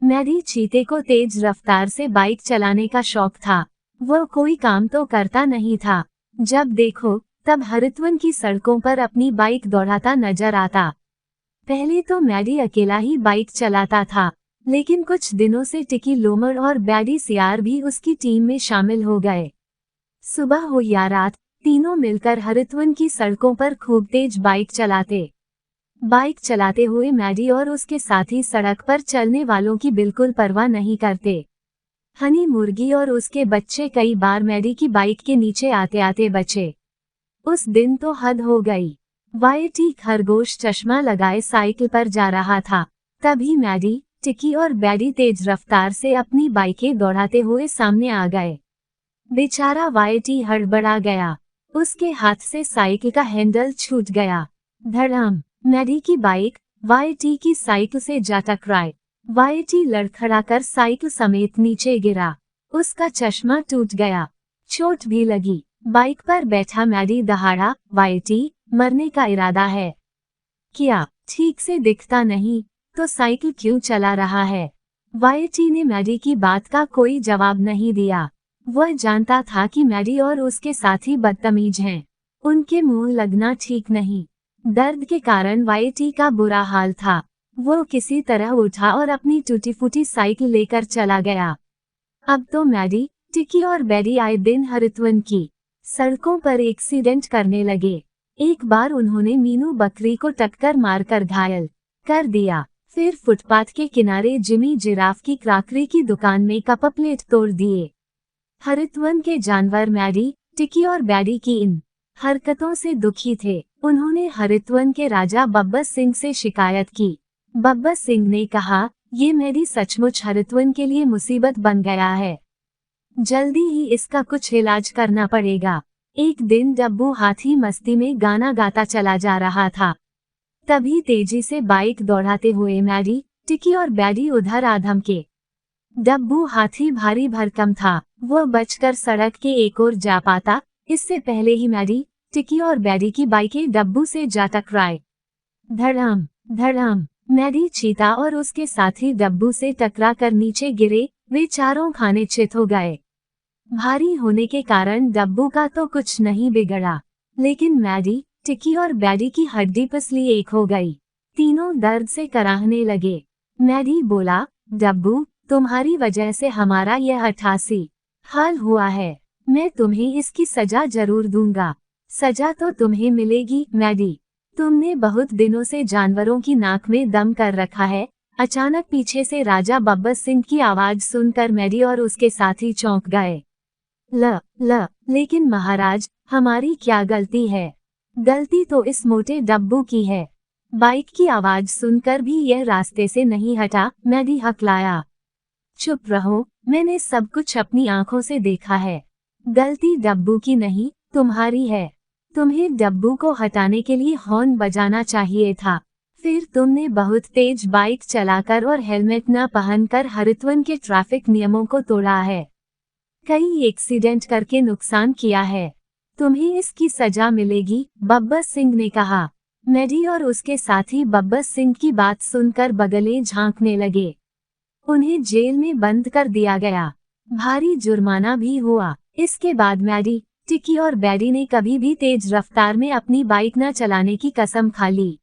Maddie चीते को तेज रफ्तार से बाइक चलाने का शौक था। वह कोई काम तो करता नहीं था, जब देखो तब हरित्वन की सड़कों पर अपनी बाइक दौड़ाता नजर आता। पहले तो मैडी अकेला ही बाइक चलाता था, लेकिन कुछ दिनों से टिकी लोमड़ और बैडी सियार भी उसकी टीम में शामिल हो गए। सुबह हो या रात, तीनों मिलकर हरित्वन की सड़कों पर खूब तेज बाइक चलाते। बाइक चलाते हुए मैडी और उसके साथी सड़क पर चलने वालों की बिल्कुल परवाह नहीं करते। हनी मुर्गी और उसके बच्चे कई बार मैडी की बाइक के नीचे आते आते बचे। उस दिन तो हद हो गई। वाईटी खरगोश चश्मा लगाए साइकिल पर जा रहा था, तभी मैडी, टिकी और बैडी तेज रफ्तार से अपनी बाइकें दौड़ाते हुए सामने आ गए। बेचारा वाईटी हड़बड़ा गया, उसके हाथ से साइकिल का हैंडल छूट गया। धड़ाम, मैडी की बाइक वाईटी की साइकिल से जा टकराई। वाईटी लड़खड़ाकर साइकिल समेत नीचे गिरा, उसका चश्मा टूट गया, चोट भी लगी। बाइक पर बैठा मैडी दहाड़ा, वाईटी, मरने का इरादा है क्या? ठीक से दिखता नहीं तो साइकिल क्यों चला रहा है? वाईटी ने मैडी की बात का कोई जवाब नहीं दिया। वह जानता था कि मैडी और उसके साथी बदतमीज हैं, उनके मुंह लगना ठीक नहीं। दर्द के कारण वाईटी का बुरा हाल था। वो किसी तरह उठा और अपनी टूटी फूटी साइकिल लेकर चला गया। अब तो मैडी, टिकी और बैडी आए दिन हरित्वन की सड़कों पर एक्सीडेंट करने लगे। एक बार उन्होंने मीनू बकरी को टक्कर मारकर घायल कर दिया, फिर फुटपाथ के किनारे जिमी जिराफ की क्राकरी की दुकान में कप प्लेट तोड़ दिए। हरित्वन के जानवर मैडी, टिकी और बैडी की इन हरकतों से दुखी थे। उन्होंने हरित्वन के राजा बब्बर सिंह से शिकायत की। बब्बर सिंह ने कहा, ये मैडी सचमुच हरित्वन के लिए मुसीबत बन गया है, जल्दी ही इसका कुछ इलाज करना पड़ेगा। एक दिन डब्बू हाथी मस्ती में गाना गाता चला जा रहा था, तभी तेजी से बाइक दौड़ाते हुए मैडी, टिकी और बैडी उधर आ धमके। डब्बू हाथी भारी भरकम था, वह बचकर सड़क के एक ओर जा पाता, इससे पहले ही मैडी, टिकी और बैडी की बाइकें डब्बू से जा टकराए। धड़ाम धड़ाम, मैडी चीता और उसके साथी डब्बू से टकराकर नीचे गिरे। वे चारों खाने चित हो गए। भारी होने के कारण डब्बू का तो कुछ नहीं बिगड़ा, लेकिन मैडी, टिकी और बैडी की हड्डी पसली एक हो गई। तीनों दर्द से कराहने लगे। मैडी बोला, डब्बू, तुम्हारी वजह से हमारा यह 88 हाल हुआ है। मैं तुम्हें इसकी सजा जरूर दूंगा। सजा तो तुम्हें मिलेगी मैडी, तुमने बहुत दिनों से जानवरों की नाक में दम कर रखा है। अचानक पीछे से राजा बब्बर सिंह की आवाज सुनकर मैडी और उसके साथी चौंक गए। लेकिन महाराज, हमारी क्या गलती है? गलती तो इस मोटे डब्बू की है। बाइक की आवाज सुनकर भी यह रास्ते से नहीं हटा, मैडी हकलाया। चुप रहो, मैंने सब कुछ अपनी आंखों से देखा है। गलती डब्बू की नहीं, तुम्हारी है। तुम्हें डब्बू को हटाने के लिए हॉर्न बजाना चाहिए था। फिर तुमने बहुत तेज बाइक चलाकर और हेलमेट न पहनकर हरित्वन के ट्रैफिक नियमों को तोड़ा है। कई एक्सीडेंट करके नुकसान किया है। तुम्हें इसकी सजा मिलेगी, बब्बर सिंह ने कहा। मैडी और उसके साथी बब्बर सिंह की बात सुनकर बगलें झांकने लगे। उन्हें जेल में बंद कर दिया गया। भारी जुर्माना भी हुआ। इसके बाद मैडी, टिकी और बैडी ने कभी भी तेज रफ्तार में अपनी बाइक न चलाने की कसम खा ली।